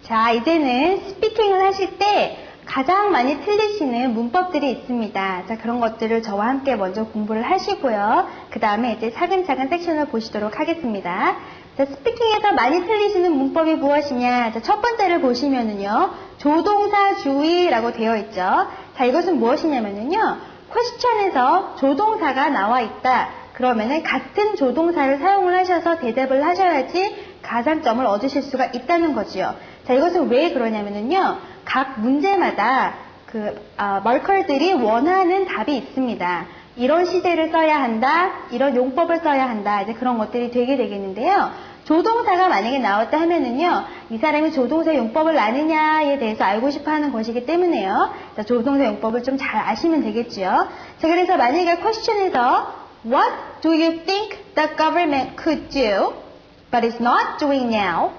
자, 이제는 스피킹을 하실 때 가장 많이 틀리시는 문법들이 있습니다. 자, 그런 것들을 저와 함께 먼저 공부를 하시고요. 그 다음에 이제 차근차근 섹션을 보시도록 하겠습니다. 자, 스피킹에서 많이 틀리시는 문법이 무엇이냐? 자, 첫 번째를 보시면은요, 조동사 주의라고 되어 있죠. 자, 이것은 무엇이냐면은요, 퀘스천에서 조동사가 나와 있다. 그러면은 같은 조동사를 사용을 하셔서 대답을 하셔야지 가산점을 얻으실 수가 있다는 거지요. 자, 이것은 왜 그러냐면은요, 각 문제마다 말컬들이 원하는 답이 있습니다. 이런 시제를 써야 한다, 이런 용법을 써야 한다, 이제 그런 것들이 되게 되겠는데요. 조동사가 만약에 나왔다 하면은요, 이 사람이 조동사 용법을 아느냐에 대해서 알고 싶어 하는 것이기 때문에요. 자, 조동사 용법을 좀 잘 아시면 되겠죠. 자, 그래서 만약에 퀘스천에서 What do you think the government could do, but is not doing now,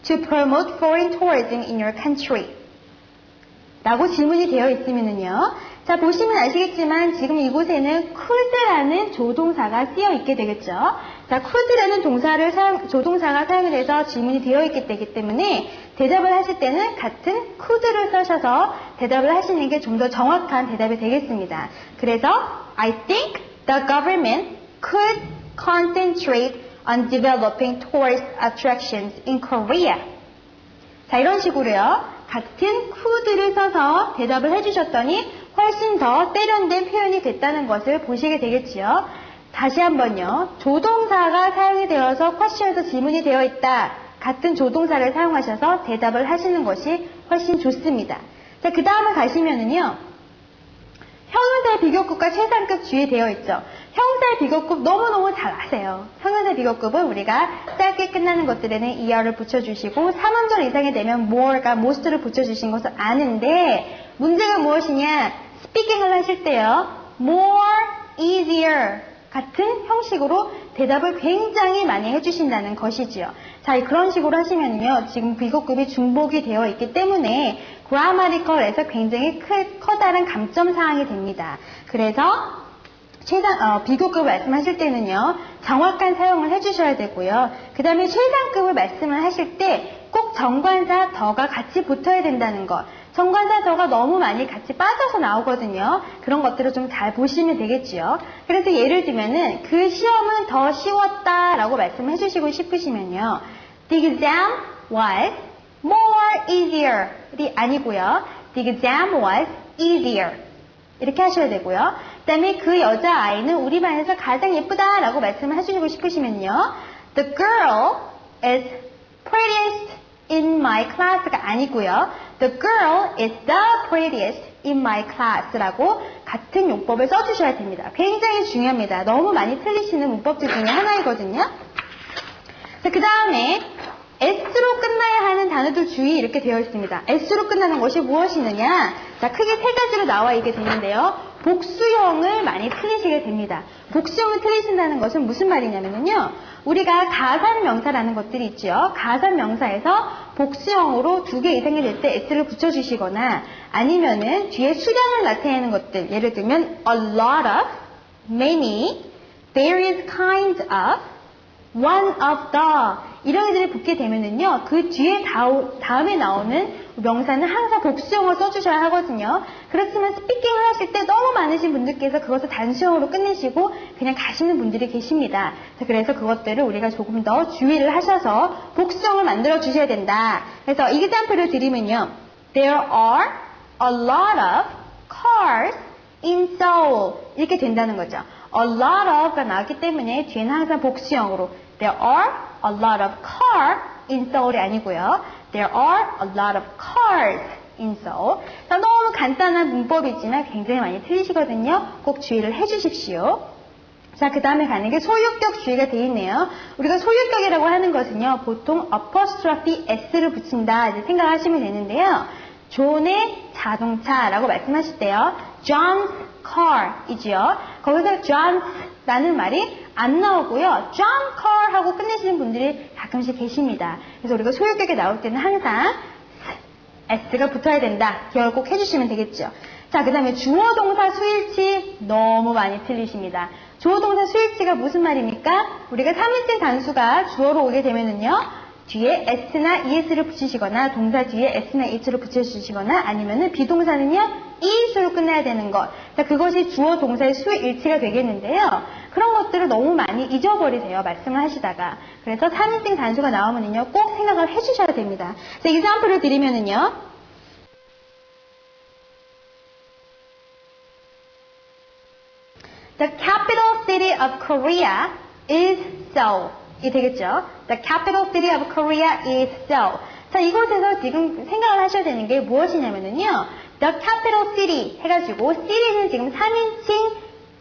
to promote foreign tourism in your country? 라고 질문이 되어 있으면은요. 자, 보시면 아시겠지만 지금 이곳에는 could라는 조동사가 쓰여 있게 되겠죠. 자, could라는 조동사가 사용이 돼서 질문이 되어 있기 때문에 대답을 하실 때는 같은 could를 쓰셔서 대답을 하시는 게 좀 더 정확한 대답이 되겠습니다. 그래서 I think the government could concentrate on developing tourist attractions in Korea. 자, 이런 식으로요. 같은 could를 써서 대답을 해주셨더니 훨씬 더 세련된 표현이 됐다는 것을 보시게 되겠지요. 다시 한번요. 조동사가 사용이 되어서 퀘스천에서 질문이 되어 있다. 같은 조동사를 사용하셔서 대답을 하시는 것이 훨씬 좋습니다. 자, 그 다음에 가시면은요. 형용사의 비교급과 최상급 주의되어 있죠. 형용사의 비교급 너무너무 잘 아세요. 형용사 비교급은 우리가 짧게 끝나는 것들에는 er를 붙여주시고 3음절 이상이 되면 more가 most를 붙여주신 것을 아는데 문제가 무엇이냐? 스피킹을 하실 때요. more, easier 같은 형식으로 대답을 굉장히 많이 해주신다는 것이지요. 자, 그런 식으로 하시면요. 지금 비교급이 중복이 되어 있기 때문에 그라마티컬에서 굉장히 커다란 감점 사항이 됩니다. 그래서 비교급을 말씀하실 때는요, 정확한 사용을 해주셔야 되고요. 그 다음에 최상급을 말씀을 하실 때 꼭 정관사 더가 같이 붙어야 된다는 것. 정관사 더가 너무 많이 같이 빠져서 나오거든요. 그런 것들을 좀 잘 보시면 되겠지요. 그래서 예를 들면은 그 시험은 더 쉬웠다라고 말씀해 주시고 싶으시면요. The exam was more easier이 아니고요. The exam was easier. 이렇게 하셔야 되고요. 그 다음에 그 여자아이는 우리 반에서 가장 예쁘다라고 말씀을 해주시고 싶으시면요. The girl is prettiest in my class가 아니고요. The girl is the prettiest in my class라고 같은 용법을 써주셔야 됩니다. 굉장히 중요합니다. 너무 많이 틀리시는 문법들 중에 하나이거든요. 자, 그 다음에 S로 끝나야 하는 단어들 주의 이렇게 되어 있습니다. S로 끝나는 것이 무엇이느냐? 자, 크게 세 가지로 나와 있게 되는데요. 복수형을 많이 틀리시게 됩니다. 복수형을 틀리신다는 것은 무슨 말이냐면요. 우리가 가산명사라는 것들이 있죠. 가산명사에서 복수형으로 2개 이상이 될 때 S를 붙여주시거나 아니면은 뒤에 수량을 나타내는 것들. 예를 들면 a lot of, many, various kinds of, one of the 이런 애들이 붙게 되면은요, 그 뒤에 다음에 나오는 명사는 항상 복수형을 써주셔야 하거든요. 그렇지만 스피킹을 하실 때 너무 많으신 분들께서 그것을 단수형으로 끝내시고 그냥 가시는 분들이 계십니다. 자, 그래서 그것들을 우리가 조금 더 주의를 하셔서 복수형을 만들어 주셔야 된다. 그래서 example을 드리면요. There are a lot of cars in Seoul. 이렇게 된다는 거죠. A lot of가 나왔기 때문에 뒤에는 항상 복수형으로 There are a lot of cars in Seoul이 아니고요. There are a lot of cars in Seoul. 자, 너무 간단한 문법이지만 굉장히 많이 틀리시거든요. 꼭 주의를 해주십시오. 자, 그 다음에 가는 게 소유격 주의가 되어 있네요. 우리가 소유격이라고 하는 것은요. 보통 apostrophe s를 붙인다 이제 생각하시면 되는데요. 존의 자동차라고 말씀하실 때요. John's car 이지요. 거기서 John's라는 말이 안 나오고요. John car 하고 끝내시는 분들이 가끔씩 계십니다. 그래서 우리가 소유격에 나올 때는 항상 s가 붙어야 된다. 기억을 꼭 해주시면 되겠죠. 자, 그 다음에 주어 동사 수일치 너무 많이 틀리십니다. 주어 동사 수일치가 무슨 말입니까? 우리가 3인칭 단수가 주어로 오게 되면은요. 뒤에 s나 es를 붙이시거나 동사 뒤에 s나 es를 붙여주시거나 아니면은 비동사는요 is로 끝나야 되는 것. 자, 그것이 주어 동사의 수일치가 되겠는데요. 그런 것들을 너무 많이 잊어버리세요. 말씀을 하시다가. 그래서 3인칭 단수가 나오면은요 꼭 생각을 해주셔야 됩니다. 자, example을 드리면은요. The capital city of Korea is Seoul. 이 되겠죠? The capital city of Korea is Seoul. 자, 이곳에서 지금 생각을 하셔야 되는 게 무엇이냐면요. The capital city 해가지고 city는 지금 3인칭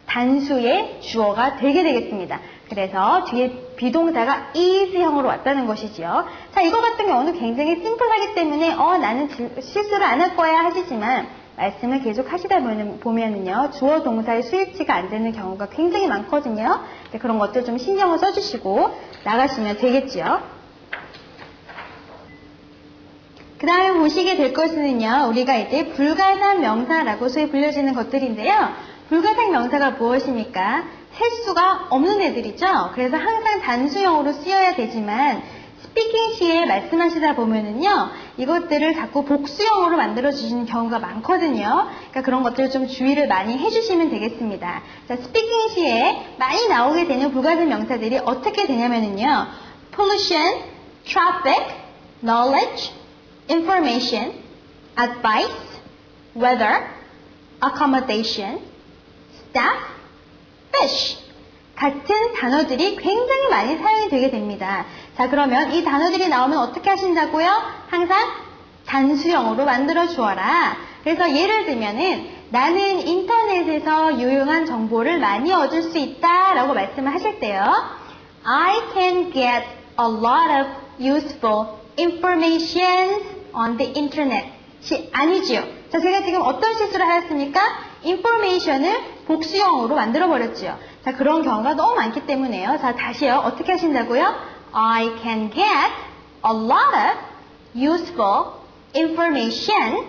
단수의 주어가 되게 되겠습니다. 그래서 뒤에 비동사가 is형으로 왔다는 것이지요. 자, 이거 같은 경우는 굉장히 심플하기 때문에 나는 실수를 안 할 거야 하시지만 말씀을 계속 하시다 보면은요 주어 동사의 수일치가 안 되는 경우가 굉장히 많거든요. 그런 것들 좀 신경을 써주시고 나가시면 되겠지요. 그 다음에 보시게 될 것은요 우리가 이제 불가산 명사라고 소위 불려지는 것들인데요. 불가산 명사가 무엇입니까? 셀 수가 없는 애들이죠. 그래서 항상 단수형으로 쓰여야 되지만 스피킹 시에 말씀하시다 보면은요 이것들을 자꾸 복수형으로 만들어 주시는 경우가 많거든요. 그러니까 그런 것들을 좀 주의를 많이 해주시면 되겠습니다. 자, 스피킹 시에 많이 나오게 되는 불가산 명사들이 어떻게 되냐면은요 pollution, traffic, knowledge, information, advice, weather, accommodation, staff, fish 같은 단어들이 굉장히 많이 사용이 되게 됩니다. 자, 그러면 이 단어들이 나오면 어떻게 하신다고요? 항상 단수형으로 만들어 주어라. 그래서 예를 들면은 나는 인터넷에서 유용한 정보를 많이 얻을 수 있다 라고 말씀을 하실 때요. I can get a lot of useful information on the internet. 아니지요. 자, 제가 지금 어떤 실수를 하였습니까? information을 복수형으로 만들어버렸지요. 자, 그런 경우가 너무 많기 때문에요. 자, 다시요. 어떻게 하신다고요? I can get a lot of useful information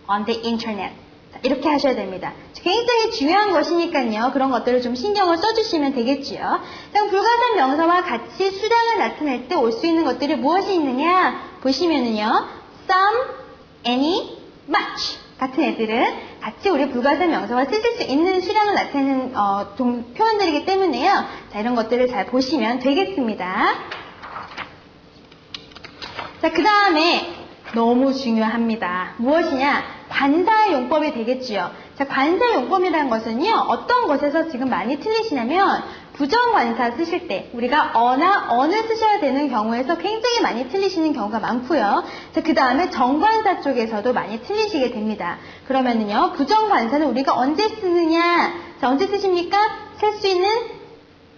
on the internet. 자, 이렇게 하셔야 됩니다. 굉장히 중요한 것이니까요. 그런 것들을 좀 신경을 써주시면 되겠지요. 자, 불가산 명사와 같이 수량을 나타낼 때 올 수 있는 것들이 무엇이 있느냐? 보시면은요. some, any, much 같은 애들은 같이 우리 불가산 명사와 쓰실 수 있는 수량을 나타내는 표현들이기 때문에요. 자, 이런 것들을 잘 보시면 되겠습니다. 자, 그 다음에 너무 중요합니다. 무엇이냐? 관사의 용법이 되겠지요. 자, 관사 용법이라는 것은요. 어떤 것에서 지금 많이 틀리시냐면 부정관사 쓰실 때 우리가 어나 언을 쓰셔야 되는 경우에서 굉장히 많이 틀리시는 경우가 많고요. 자, 그 다음에 정관사 쪽에서도 많이 틀리시게 됩니다. 그러면은요. 부정관사는 우리가 언제 쓰느냐? 자, 언제 쓰십니까? 셀 수 있는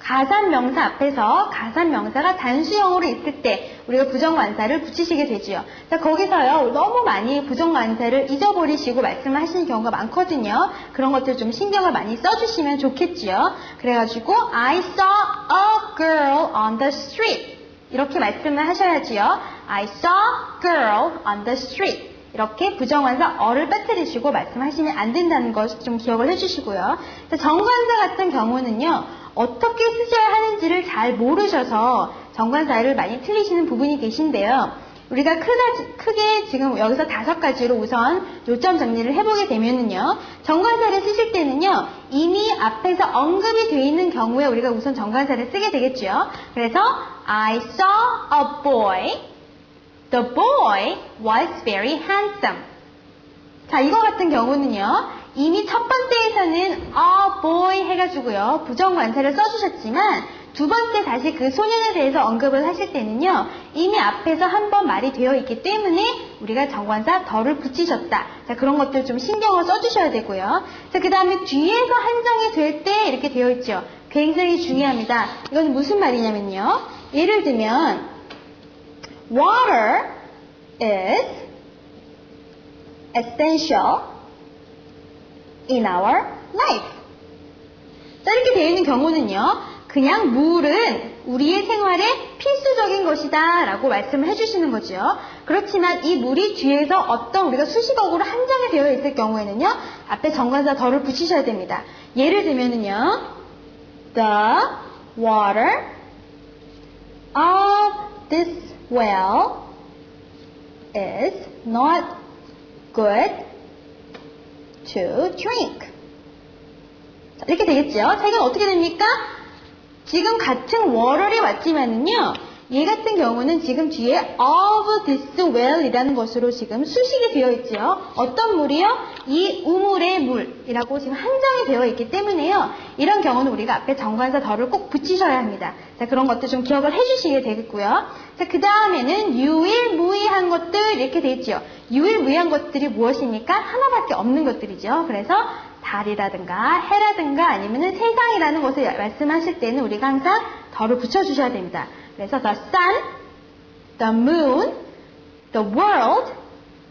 가산명사 앞에서 가산명사가 단수형으로 있을 때 우리가 부정관사를 붙이시게 되지요. 자, 거기서요 너무 많이 부정관사를 잊어버리시고 말씀을 하시는 경우가 많거든요. 그런 것들 좀 신경을 많이 써주시면 좋겠지요. 그래가지고 I saw a girl on the street 이렇게 말씀을 하셔야지요. I saw a girl on the street 이렇게 부정관사 어를 빼뜨리시고 말씀하시면 안 된다는 것 좀 기억을 해주시고요. 자, 정관사 같은 경우는요. 어떻게 쓰셔야 하는지를 잘 모르셔서 정관사를 많이 틀리시는 부분이 계신데요. 우리가 크게 지금 여기서 5가지로 우선 요점 정리를 해보게 되면은요. 정관사를 쓰실 때는요. 이미 앞에서 언급이 되어 있는 경우에 우리가 우선 정관사를 쓰게 되겠죠. 그래서 I saw a boy. The boy was very handsome. 자, 이거 같은 경우는요. 이미 첫 번째에서는 a boy 해가지고요. 부정관사를 써주셨지만 두 번째 다시 그 소년에 대해서 언급을 하실 때는요. 이미 앞에서 한 번 말이 되어 있기 때문에 우리가 정관사 더를 붙이셨다. 자, 그런 것들 좀 신경을 써주셔야 되고요. 자, 그 다음에 뒤에서 한정이 될 때 이렇게 되어 있죠. 굉장히 중요합니다. 이건 무슨 말이냐면요. 예를 들면 Water is essential in our life. 자, 이렇게 되어 있는 경우는요. 그냥 물은 우리의 생활에 필수적인 것이다 라고 말씀을 해주시는 거죠. 그렇지만 이 물이 뒤에서 어떤 우리가 수식어구로 한정이 되어 있을 경우에는요. 앞에 정관사 더를 붙이셔야 됩니다. 예를 들면은요. The water of this well is not good to drink. 자, 이렇게 되겠죠? 자, 이건 어떻게 됩니까? 지금 같은 what이 왔지만은요, 얘 같은 경우는 지금 뒤에 of this well이라는 것으로 지금 수식이 되어 있죠. 어떤 물이요? 이 우물의 물이라고 지금 한정이 되어 있기 때문에요. 이런 경우는 우리가 앞에 정관사 더를 꼭 붙이셔야 합니다. 자, 그런 것도 좀 기억을 해주시게 되겠고요. 자, 그 다음에는 유일무이한 것들 이렇게 되어 있죠. 유일무이한 것들이 무엇입니까? 하나밖에 없는 것들이죠. 그래서 달이라든가 해라든가 아니면은 세상이라는 것을 말씀하실 때는 우리가 항상 더를 붙여주셔야 됩니다. 그래서 the sun, the moon, the world,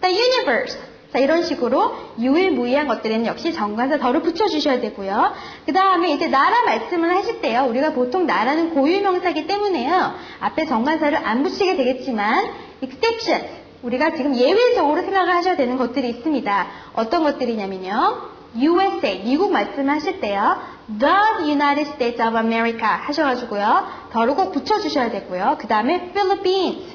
the universe. 자, 이런 식으로 유일무이한 것들에는 역시 정관사 더를 붙여주셔야 되고요. 그 다음에 이제 나라 말씀을 하실 때요. 우리가 보통 나라는 고유명사이기 때문에요. 앞에 정관사를 안 붙이게 되겠지만 exceptions. 우리가 지금 예외적으로 생각을 하셔야 되는 것들이 있습니다. 어떤 것들이냐면요. USA, 미국 말씀하실 때요. The United States of America 하셔가지고요. 더를 꼭 붙여주셔야 되고요. 그 다음에 Philippines,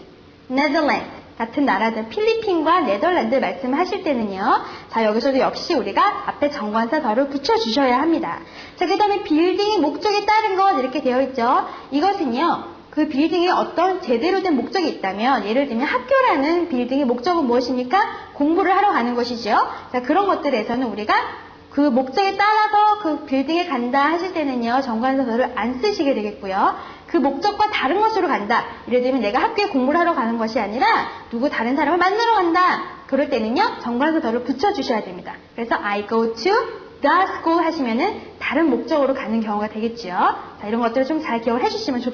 Netherlands 같은 나라들, 필리핀과 네덜란드 말씀하실 때는요. 자, 여기서도 역시 우리가 앞에 정관사 더를 붙여주셔야 합니다. 자, 그 다음에 빌딩의 목적에 따른 것 이렇게 되어 있죠. 이것은요. 그 빌딩에 어떤 제대로 된 목적이 있다면 예를 들면 학교라는 빌딩의 목적은 무엇입니까? 공부를 하러 가는 것이죠. 자, 그런 것들에서는 우리가 그 목적에 따라서 그 빌딩에 간다 하실 때는요. 정관사서를 안 쓰시게 되겠고요. 그 목적과 다른 곳으로 간다. 예를 들면 내가 학교에 공부를 하러 가는 것이 아니라 누구 다른 사람을 만나러 간다. 그럴 때는요. 정관사서를 붙여주셔야 됩니다. 그래서 I go to the school 하시면은 다른 목적으로 가는 경우가 되겠죠. 자, 이런 것들을 좀 잘 기억을 해주시면 좋겠습니다.